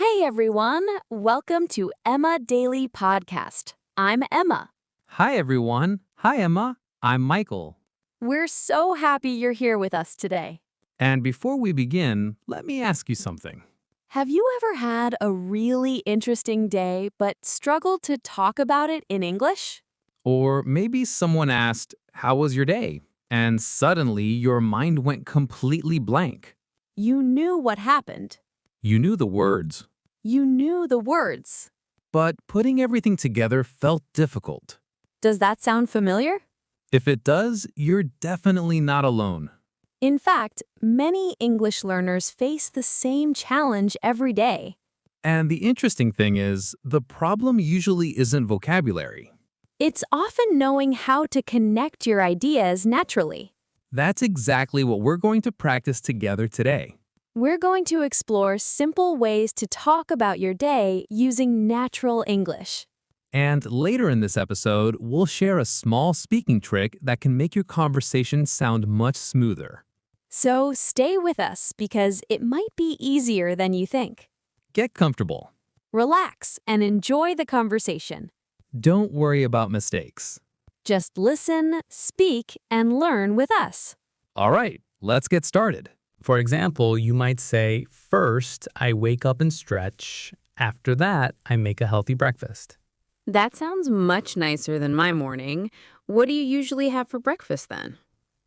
Hey everyone, welcome to Emma Daily Podcast. I'm Emma. Hi, everyone. Hi, Emma. I'm Michael. We're so happy you're here with us today. And before we begin, let me ask you something. Have you ever had a really interesting day but struggled to talk about it in English? Or maybe someone asked, "How was your day?" And suddenly your mind went completely blank. You knew what happened. You knew the words, You knew the words. but putting everything together felt difficult. Does that sound familiar? If it does, you're definitely not alone. In fact, many English learners face the same challenge every day. And the interesting thing is, the problem usually isn't vocabulary. It's often knowing how to connect your ideas naturally. That's exactly what we're going to practice together today. We're going to explore simple ways to talk about your day using natural English. And later in this episode, we'll share a small speaking trick that can make your conversation sound much smoother. So stay with us because it might be easier than you think. Get comfortable. Relax and enjoy the conversation. Don't worry about mistakes. Just listen, speak, and learn with us. All right, let's get started. For example, you might say, first, I wake up and stretch. After that, I make a healthy breakfast. That sounds much nicer than my morning. What do you usually have for breakfast then?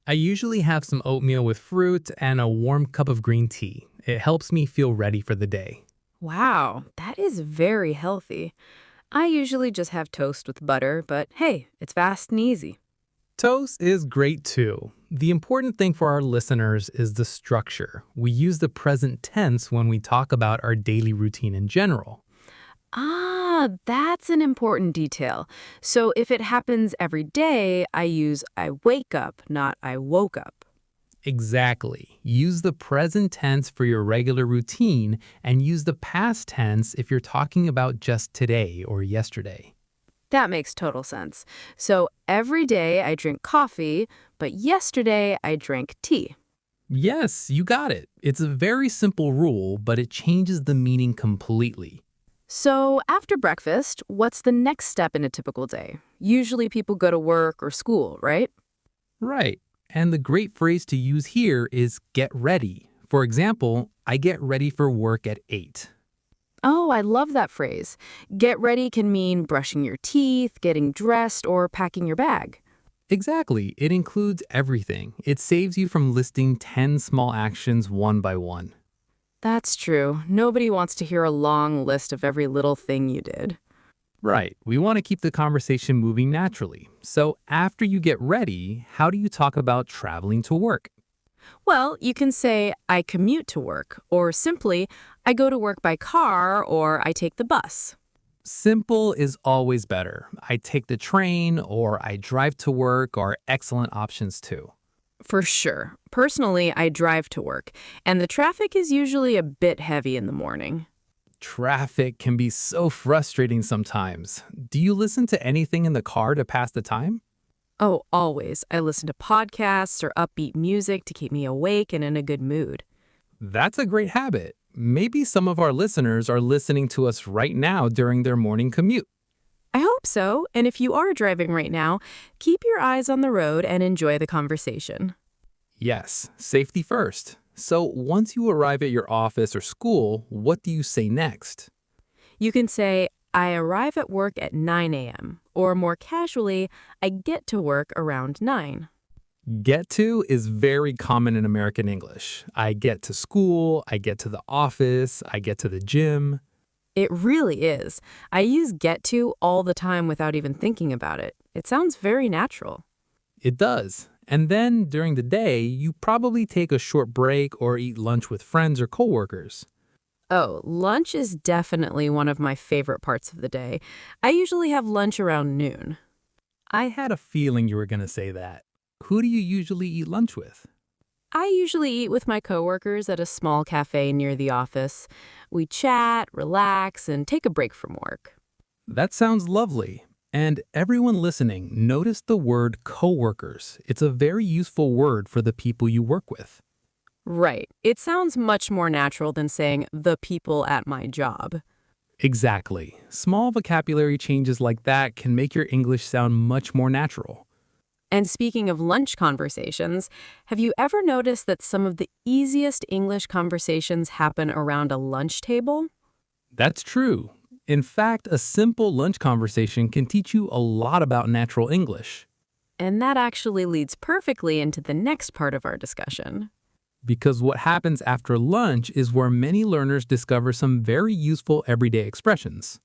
I usually have some oatmeal with fruit and a warm cup of green tea. It helps me feel ready for the day. Wow, that is very healthy. I usually just have toast with butter, but hey, it's fast and easy. Toast is great too. The important thing for our listeners is the structure. We use the present tense when we talk about our daily routine in general. Ah, that's an important detail. So if it happens every day, I use I wake up, not I woke up. Exactly. Use the present tense for your regular routine and use the past tense if you're talking about just today or yesterday. That makes total sense. So every day I drink coffee, but yesterday I drank tea. Yes, you got it. It's a very simple rule, but it changes the meaning completely. So after breakfast, what's the next step in a typical day? Usually people go to work or school, right? Right. And the great phrase to use here is get ready. For example, I get ready for work at 8. Oh, I love that phrase. Get ready can mean brushing your teeth, getting dressed, or packing your bag. Exactly. It includes everything. It saves you from listing 10 small actions one by one. That's true. Nobody wants to hear a long list of every little thing you did. Right. We want to keep the conversation moving naturally. So after you get ready, how do you talk about traveling to work? Well, you can say, I commute to work, or simply, I go to work by car, or I take the bus. Simple is always better. I take the train or I drive to work are excellent options too. For sure. Personally, I drive to work, and the traffic is usually a bit heavy in the morning. Traffic can be so frustrating sometimes. Do you listen to anything in the car to pass the time? Oh, always. I listen to podcasts or upbeat music to keep me awake and in a good mood. That's a great habit. Maybe some of our listeners are listening to us right now during their morning commute. I hope so, and if you are driving right now, keep your eyes on the road and enjoy the conversation. Yes, safety first. So once you arrive at your office or school, what do you say next? You can say, I arrive at work at 9 a.m., or more casually, I get to work around 9. Get to is very common in American English. I get to school, I get to the office, I get to the gym. It really is. I use get to all the time without even thinking about it. It sounds very natural. It does. And then during the day, you probably take a short break or eat lunch with friends or coworkers. Oh, lunch is definitely one of my favorite parts of the day. I usually have lunch around noon. I had a feeling you were going to say that. Who do you usually eat lunch with? I usually eat with my coworkers at a small cafe near the office. We chat, relax, and take a break from work. That sounds lovely. And everyone listening, notice the word coworkers. It's a very useful word for the people you work with. Right. It sounds much more natural than saying the people at my job. Exactly. Small vocabulary changes like that can make your English sound much more natural. And speaking of lunch conversations, have you ever noticed that some of the easiest English conversations happen around a lunch table? That's true. In fact, a simple lunch conversation can teach you a lot about natural English. And that actually leads perfectly into the next part of our discussion. Because what happens after lunch is where many learners discover some very useful everyday expressions.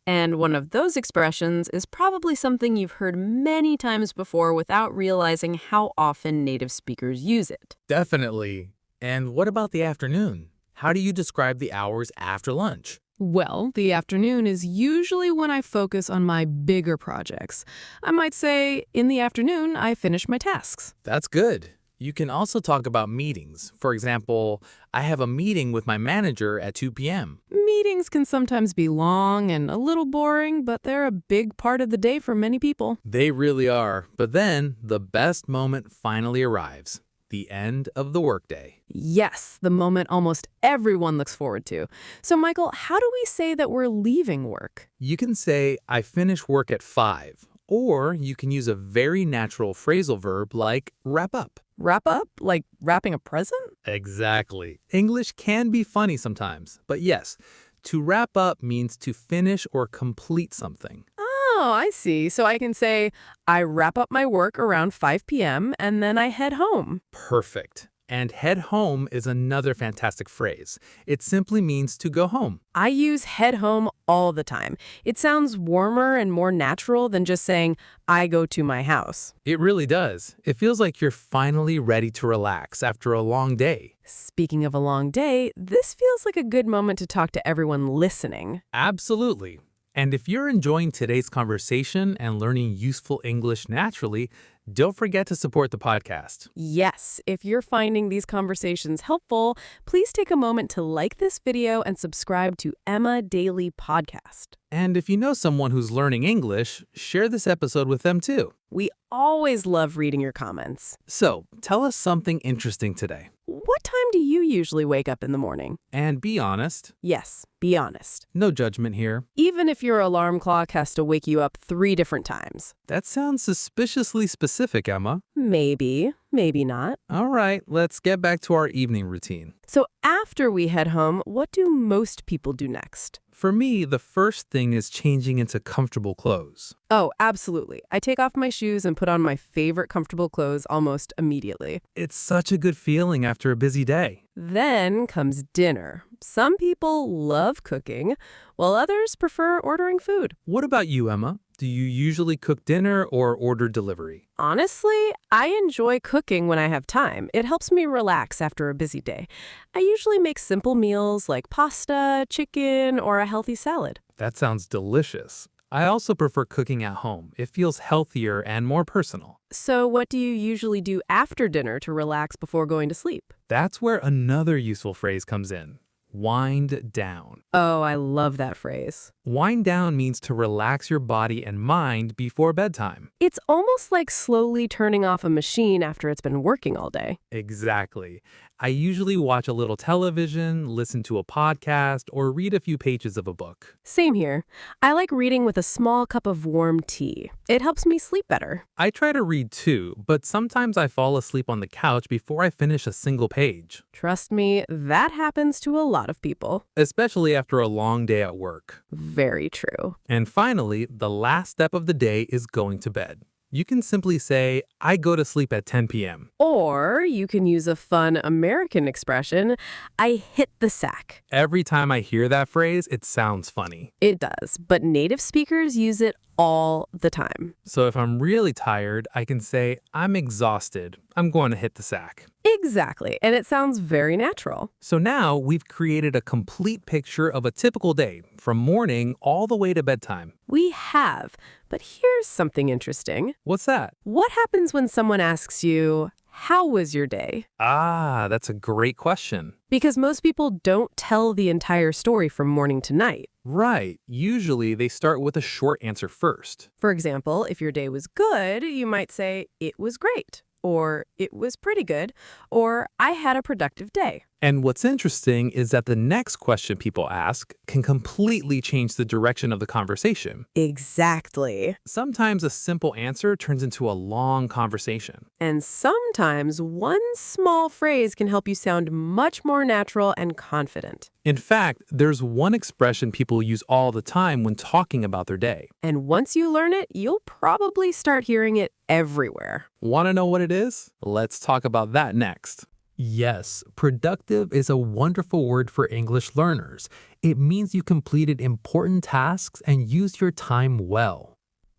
And one of those expressions is probably something you've heard many times before without realizing how often native speakers use it. Definitely. And what about the afternoon? How do you describe the hours after lunch? Well, the afternoon is usually when I focus on my bigger projects. I might say, in the afternoon, I finish my tasks. That's good. You can also talk about meetings. For example, I have a meeting with my manager at 2 p.m. Meetings can sometimes be long and a little boring, but they're a big part of the day for many people. They really are. But then the best moment finally arrives. The end of the workday. Yes, the moment almost everyone looks forward to. So, Michael, how do we say that we're leaving work? You can say, I finish work at 5. Or you can use a very natural phrasal verb like wrap up. Wrap up? Like wrapping a present? Exactly. English can be funny sometimes, but yes, to wrap up means to finish or complete something. Oh, I see. So I can say, I wrap up my work around 5 p.m. and then I head home. Perfect. And head home is another fantastic phrase. It simply means to go home. I use head home all the time. It sounds warmer and more natural than just saying, I go to my house. It really does. It feels like you're finally ready to relax after a long day. Speaking of a long day, this feels like a good moment to talk to everyone listening. Absolutely. And if you're enjoying today's conversation and learning useful English naturally, don't forget to support the podcast. Yes, if you're finding these conversations helpful, please take a moment to like this video and subscribe to Emma Daily Podcast. And if you know someone who's learning English, share this episode with them too. We always love reading your comments. So, tell us something interesting today. What time do you usually wake up in the morning? And be honest. Yes, be honest. No judgment here. Even if your alarm clock has to wake you up 3 different times. That sounds suspiciously specific, Emma. Maybe, maybe not. All right, let's get back to our evening routine. So after we head home, what do most people do next? For me, the first thing is changing into comfortable clothes. Oh, absolutely. I take off my shoes and put on my favorite comfortable clothes almost immediately. It's such a good feeling after a busy day. Then comes dinner. Some people love cooking, while others prefer ordering food. What about you, Emma? Do you usually cook dinner or order delivery? Honestly, I enjoy cooking when I have time. It helps me relax after a busy day. I usually make simple meals like pasta, chicken, or a healthy salad. That sounds delicious. I also prefer cooking at home. It feels healthier and more personal. So what do you usually do after dinner to relax before going to sleep? That's where another useful phrase comes in. Wind down. Oh, I love that phrase. Wind down means to relax your body and mind before bedtime. It's almost like slowly turning off a machine after it's been working all day. Exactly. I usually watch a little television, listen to a podcast, or read a few pages of a book. Same here. I like reading with a small cup of warm tea. It helps me sleep better. I try to read too, but sometimes I fall asleep on the couch before I finish a single page. Trust me, that happens to a lot of people. Especially after a long day at work. Very true. And finally, the last step of the day is going to bed. You can simply say, I go to sleep at 10 p.m. Or you can use a fun American expression, I hit the sack. Every time I hear that phrase, it sounds funny. It does, but native speakers use it all the time. So if I'm really tired, I can say, I'm exhausted. I'm going to hit the sack. Exactly, and it sounds very natural. So now we've created a complete picture of a typical day, from morning all the way to bedtime. We have, but here's something interesting. What's that? What happens when someone asks you, how was your day? Ah, that's a great question. Because most people don't tell the entire story from morning to night. Right. Usually they start with a short answer first. For example, if your day was good, you might say, it was great. or it was pretty good, or I had a productive day. And what's interesting is that the next question people ask can completely change the direction of the conversation. Exactly. Sometimes a simple answer turns into a long conversation. And sometimes one small phrase can help you sound much more natural and confident. In fact, there's one expression people use all the time when talking about their day. And once you learn it, you'll probably start hearing it everywhere. Want to know what it is? Let's talk about that next. Yes, productive is a wonderful word for English learners. It means you completed important tasks and used your time well.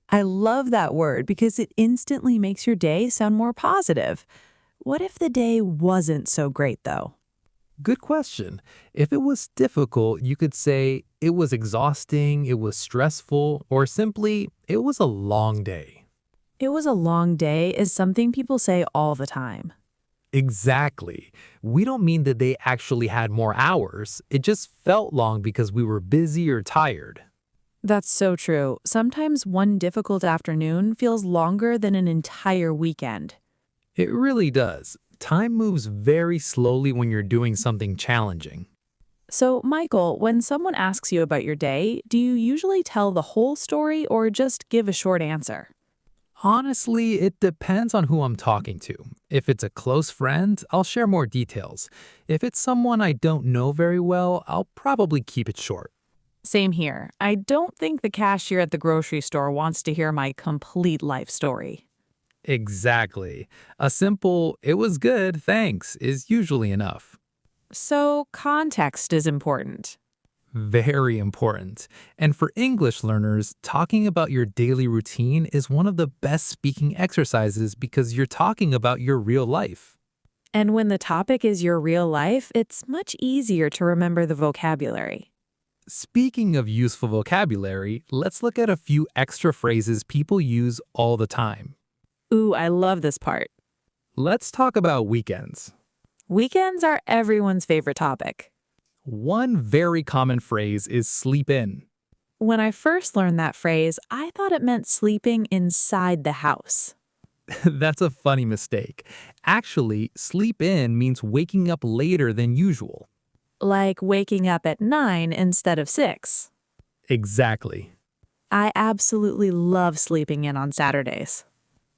I love that word because it instantly makes your day sound more positive. What if the day wasn't so great, though? Good question. If it was difficult, you could say it was exhausting, it was stressful, or simply it was a long day. It was a long day is something people say all the time. Exactly. We don't mean that they actually had more hours. It just felt long because we were busy or tired. That's so true. Sometimes one difficult afternoon feels longer than an entire weekend. It really does. Time moves very slowly when you're doing something challenging. So, Michael, when someone asks you about your day, do you usually tell the whole story or just give a short answer? Honestly, it depends on who I'm talking to. If it's a close friend, I'll share more details. If it's someone I don't know very well, I'll probably keep it short. Same here. I don't think the cashier at the grocery store wants to hear my complete life story. Exactly. A simple, "it was good, thanks," is usually enough. So, context is important. Very important. And for English learners, talking about your daily routine is one of the best speaking exercises because you're talking about your real life. And when the topic is your real life, it's much easier to remember the vocabulary. Speaking of useful vocabulary, let's look at a few extra phrases people use all the time. Ooh, I love this part. Let's talk about weekends. Weekends are everyone's favorite topic. One very common phrase is sleep in. When I first learned that phrase, I thought it meant sleeping inside the house. That's a funny mistake. Actually, sleep in means waking up later than usual. Like waking up at 9 instead of 6. Exactly. I absolutely love sleeping in on Saturdays.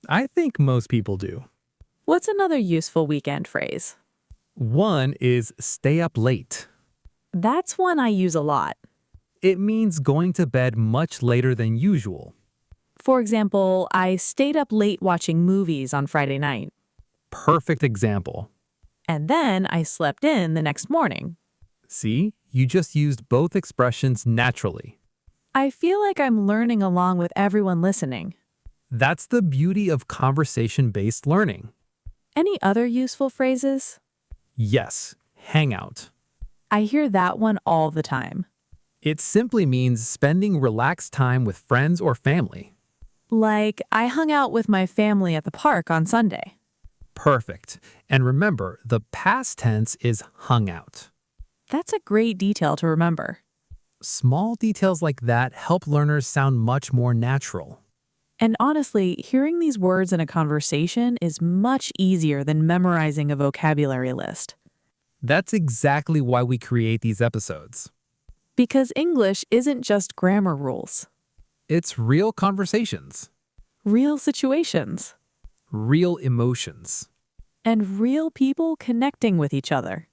I think most people do. What's another useful weekend phrase? One is stay up late. That's one I use a lot. It means going to bed much later than usual. For example, I stayed up late watching movies on Friday night. Perfect example. And then I slept in the next morning. See, you just used both expressions naturally. I feel like I'm learning along with everyone listening. That's the beauty of conversation-based learning. Any other useful phrases? Yes, hang out. I hear that one all the time. It simply means spending relaxed time with friends or family. Like, I hung out with my family at the park on Sunday. Perfect. And remember, the past tense is hung out. That's a great detail to remember. Small details like that help learners sound much more natural. And honestly, hearing these words in a conversation is much easier than memorizing a vocabulary list. That's exactly why we create these episodes. Because English isn't just grammar rules. It's real conversations, Real situations. real emotions. And real people connecting with each other.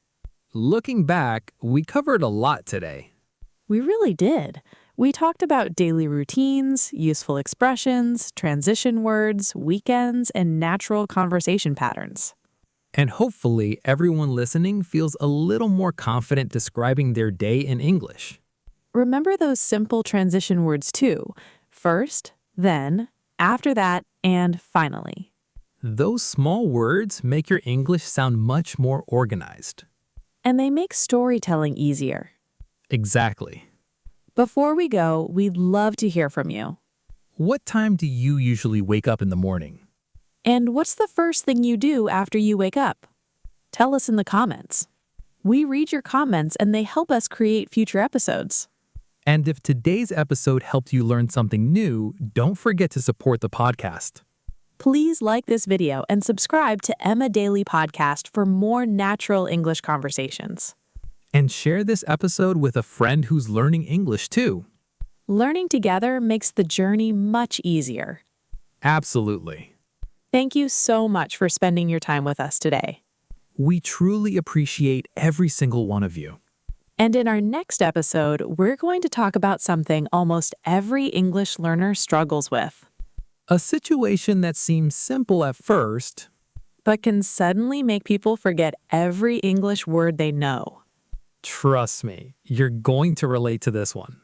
Looking back, we covered a lot today. We really did. We talked about daily routines, useful expressions, transition words, weekends, and natural conversation patterns. And hopefully, everyone listening feels a little more confident describing their day in English. Remember those simple transition words too. First, then, after that, and finally. Those small words make your English sound much more organized. And they make storytelling easier. Exactly. Before we go, we'd love to hear from you. What time do you usually wake up in the morning? And what's the first thing you do after you wake up? Tell us in the comments. We read your comments and they help us create future episodes. And if today's episode helped you learn something new, don't forget to support the podcast. Please like this video and subscribe to Emma Daily Podcast for more natural English conversations. And share this episode with a friend who's learning English too. Learning together makes the journey much easier. Absolutely. Thank you so much for spending your time with us today. We truly appreciate every single one of you. And in our next episode, we're going to talk about something almost every English learner struggles with, A situation that seems simple at first, but can suddenly make people forget every English word they know. trust me, you're going to relate to this one.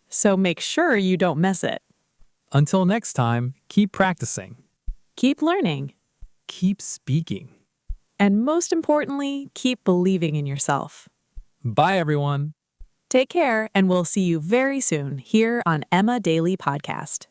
So make sure you don't miss it. Until next time, keep practicing, Keep learning, keep speaking. and most importantly, keep believing in yourself. Bye, everyone. Take care, and we'll see you very soon here on Emma Daily Podcast.